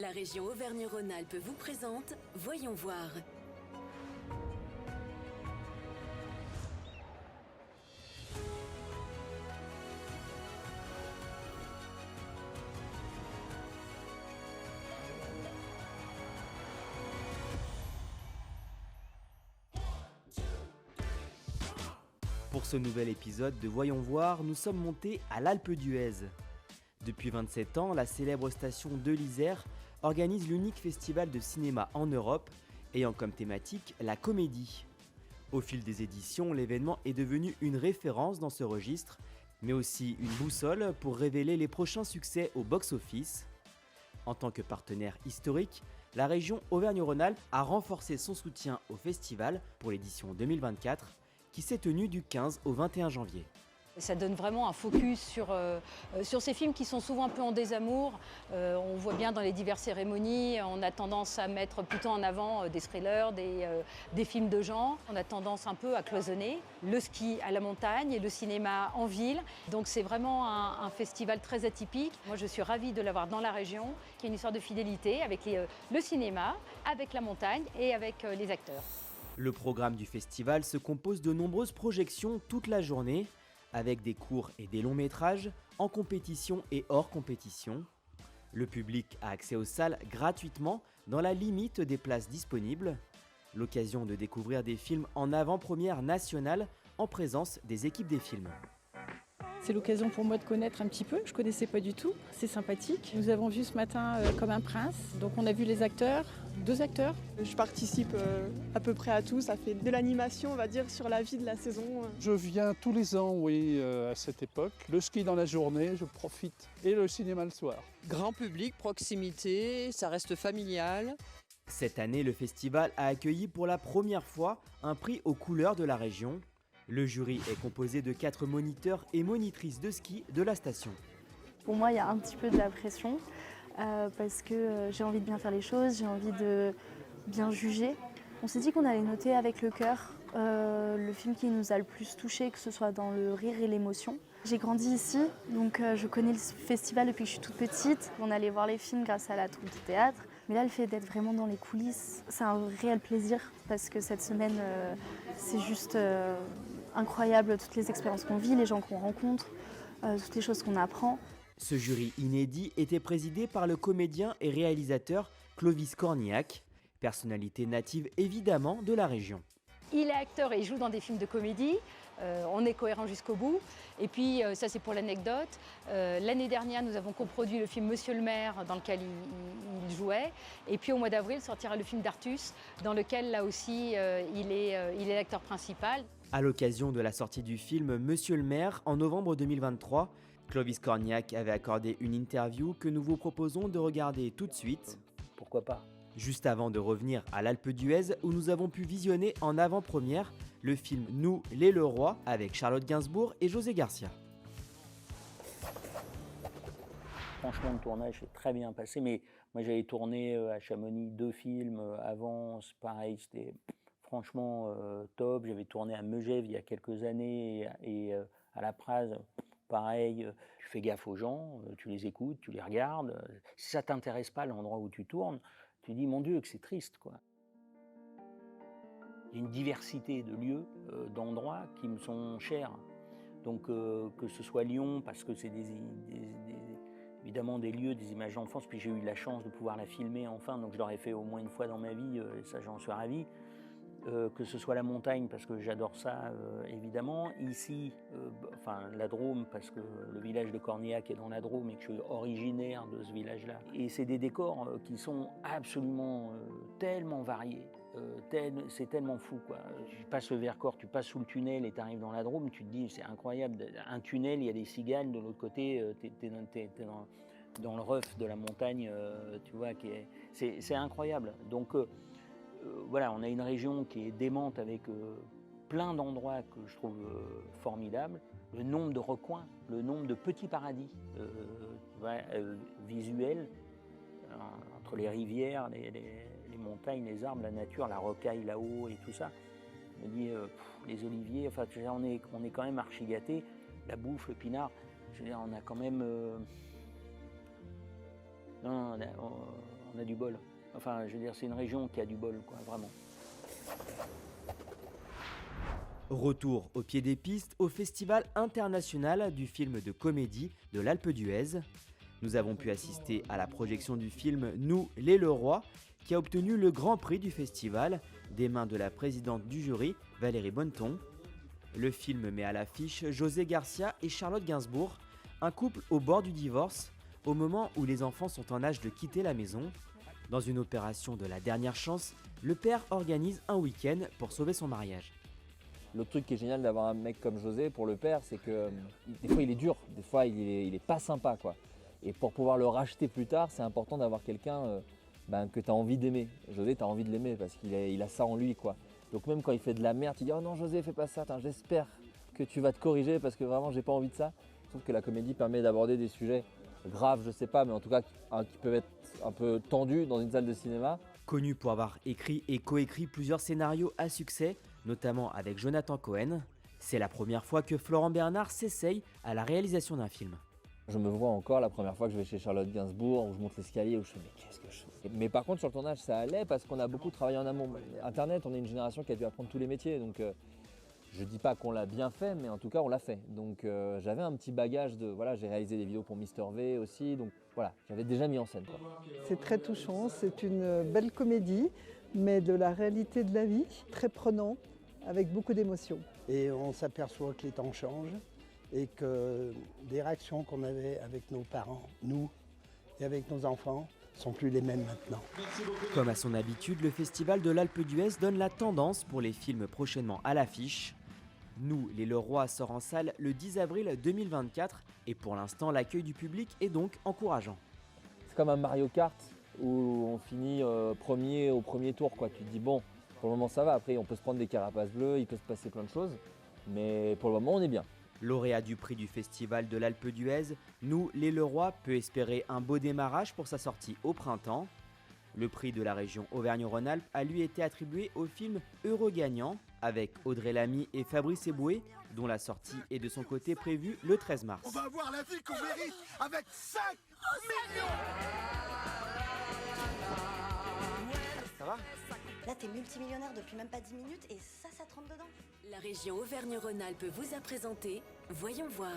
La région Auvergne-Rhône-Alpes vous présente Voyons voir. Pour ce nouvel épisode de Voyons voir, nous sommes montés à l'Alpe d'Huez. Depuis 27 ans, la célèbre station de l'Isère organise l'unique festival de cinéma en Europe, ayant comme thématique la comédie. Au fil des éditions, l'événement est devenu une référence dans ce registre, mais aussi une boussole pour révéler les prochains succès au box-office. En tant que partenaire historique, la région Auvergne-Rhône-Alpes a renforcé son soutien au festival pour l'édition 2024, qui s'est tenue du 15 au 21 janvier. Ça donne vraiment un focus sur ces films qui sont souvent un peu en désamour. On voit bien dans les diverses cérémonies, on a tendance à mettre plutôt en avant des thrillers, des films de genre. On a tendance un peu à cloisonner le ski à la montagne et le cinéma en ville. Donc c'est vraiment un festival très atypique. Moi je suis ravie de l'avoir dans la région, qui est une histoire de fidélité avec le cinéma, avec la montagne et avec les acteurs. Le programme du festival se compose de nombreuses projections toute la journée, avec des courts et des longs métrages, en compétition et hors compétition. Le public a accès aux salles gratuitement dans la limite des places disponibles. L'occasion de découvrir des films en avant-première nationale en présence des équipes des films. C'est l'occasion pour moi de connaître un petit peu, je ne connaissais pas du tout, c'est sympathique. Nous avons vu ce matin Comme un prince, donc on a vu les acteurs, 2 acteurs. Je participe à peu près à tout, ça fait de l'animation on va dire sur la vie de la saison. Je viens tous les ans, oui, à cette époque. Le ski dans la journée, je profite, et le cinéma le soir. Grand public, proximité, ça reste familial. Cette année, le festival a accueilli pour la première fois un prix aux couleurs de la région. Le jury est composé de 4 moniteurs et monitrices de ski de la station. Pour moi, il y a un petit peu de la pression parce que j'ai envie de bien faire les choses, j'ai envie de bien juger. On s'est dit qu'on allait noter avec le cœur le film qui nous a le plus touché, que ce soit dans le rire et l'émotion. J'ai grandi ici, donc je connais le festival depuis que je suis toute petite. On allait voir les films grâce à la troupe de théâtre. Mais là, le fait d'être vraiment dans les coulisses, c'est un réel plaisir parce que cette semaine, c'est juste incroyable, toutes les expériences qu'on vit, les gens qu'on rencontre, toutes les choses qu'on apprend. Ce jury inédit était présidé par le comédien et réalisateur Clovis Cornillac, personnalité native évidemment de la région. Il est acteur et il joue dans des films de comédie. On est cohérent jusqu'au bout. Et puis, ça c'est pour l'anecdote. L'année dernière, nous avons coproduit le film Monsieur le maire, dans lequel il jouait. Et puis au mois d'avril sortira le film d'Artus, dans lequel là aussi il est l'acteur principal. À l'occasion de la sortie du film Monsieur le maire en novembre 2023, Clovis Cornillac avait accordé une interview que nous vous proposons de regarder tout de suite. Pourquoi pas ? Juste avant de revenir à l'Alpe d'Huez où nous avons pu visionner en avant-première le film Nous, les Leroy avec Charlotte Gainsbourg et José Garcia. Franchement, le tournage est très bien passé, mais moi j'avais tourné à Chamonix 2 films avant, c'est pareil, c'était franchement top. J'avais tourné à Megève il y a quelques années et à La Praz, pareil, tu fais gaffe aux gens, tu les écoutes, tu les regardes. Si ça t'intéresse pas l'endroit où tu tournes, tu dis mon Dieu que c'est triste quoi. Il y a une diversité de lieux, d'endroits qui me sont chers. Donc que ce soit Lyon, parce que c'est évidemment des lieux, des images d'enfance, puis j'ai eu la chance de pouvoir la filmer enfin, donc je l'aurais fait au moins une fois dans ma vie, et ça j'en suis ravi. Que ce soit la montagne, parce que j'adore ça, évidemment. Ici, la Drôme, parce que le village de Cornillac est dans la Drôme et que je suis originaire de ce village-là. Et c'est des décors qui sont absolument tellement variés. C'est tellement fou, quoi. Tu passes le Vercors, tu passes sous le tunnel et tu arrives dans la Drôme, tu te dis, c'est incroyable. Un tunnel, il y a des cigales, de l'autre côté, t'es dans le ref de la montagne, tu vois, c'est incroyable. Donc, voilà, on a une région qui est démente avec plein d'endroits que je trouve formidables. Le nombre de recoins, le nombre de petits paradis visuels, entre les rivières, les montagnes, les arbres, la nature, la rocaille là-haut et tout ça. Je me dis, les oliviers, enfin, on est quand même archi gâtés. La bouffe, le pinard, je veux dire, on a quand même... on a du bol. Enfin, je veux dire, c'est une région qui a du bol, quoi, vraiment. Retour au pied des pistes au Festival international du film de comédie de l'Alpe d'Huez. Nous avons pu assister à la projection du film Nous, les Leroy, qui a obtenu le grand prix du festival des mains de la présidente du jury, Valérie Bonneton. Le film met à l'affiche José Garcia et Charlotte Gainsbourg, un couple au bord du divorce, au moment où les enfants sont en âge de quitter la maison. Dans une opération de la dernière chance, le père organise un week-end pour sauver son mariage. Le truc qui est génial d'avoir un mec comme José pour le père, c'est que des fois il est dur, des fois il est pas sympa, quoi. Et pour pouvoir le racheter plus tard, c'est important d'avoir quelqu'un que tu as envie d'aimer. José, tu as envie de l'aimer parce qu'il a ça en lui, quoi. Donc même quand il fait de la merde, tu dis « Oh non José, fais pas ça, j'espère que tu vas te corriger parce que vraiment j'ai pas envie de ça ». Je trouve que la comédie permet d'aborder des sujets graves, je sais pas, mais en tout cas qui peuvent être un peu tendus dans une salle de cinéma. Connu pour avoir écrit et coécrit plusieurs scénarios à succès, notamment avec Jonathan Cohen, c'est la première fois que Florent Bernard s'essaye à la réalisation d'un film. Je me vois encore la première fois que je vais chez Charlotte Gainsbourg, où je monte l'escalier, où je fais mais qu'est-ce que je fais. Mais par contre sur le tournage ça allait parce qu'on a beaucoup travaillé en amont. Internet, on est une génération qui a dû apprendre tous les métiers, donc je dis pas qu'on l'a bien fait, mais en tout cas on l'a fait. Donc j'avais un petit bagage de, voilà, j'ai réalisé des vidéos pour Mister V aussi, donc voilà, j'avais déjà mis en scène, quoi. C'est très touchant, c'est une belle comédie, mais de la réalité de la vie, très prenant, avec beaucoup d'émotions. Et on s'aperçoit que les temps changent et que des réactions qu'on avait avec nos parents, nous, et avec nos enfants, sont plus les mêmes maintenant. Comme à son habitude, le Festival de l'Alpe d'Huez donne la tendance pour les films prochainement à l'affiche. Nous, les Leroy sort en salle le 10 avril 2024 et pour l'instant l'accueil du public est donc encourageant. C'est comme un Mario Kart où on finit premier au premier tour, quoi. Tu te dis bon, pour le moment ça va, après on peut se prendre des carapaces bleues, il peut se passer plein de choses, mais pour le moment on est bien. Lauréat du prix du Festival de l'Alpe d'Huez, Nous, les Leroy peut espérer un beau démarrage pour sa sortie au printemps. Le prix de la région Auvergne-Rhône-Alpes a lui été attribué au film Heureux gagnant avec Audrey Lamy et Fabrice Eboué, dont la sortie est de son côté prévue le 13 mars. On va avoir la vie qu'on mérite avec 5 millions. Ça va ? Là, t'es multimillionnaire depuis même pas 10 minutes et ça te rentre dedans. La région Auvergne-Rhône-Alpes vous a présenté Voyons voir.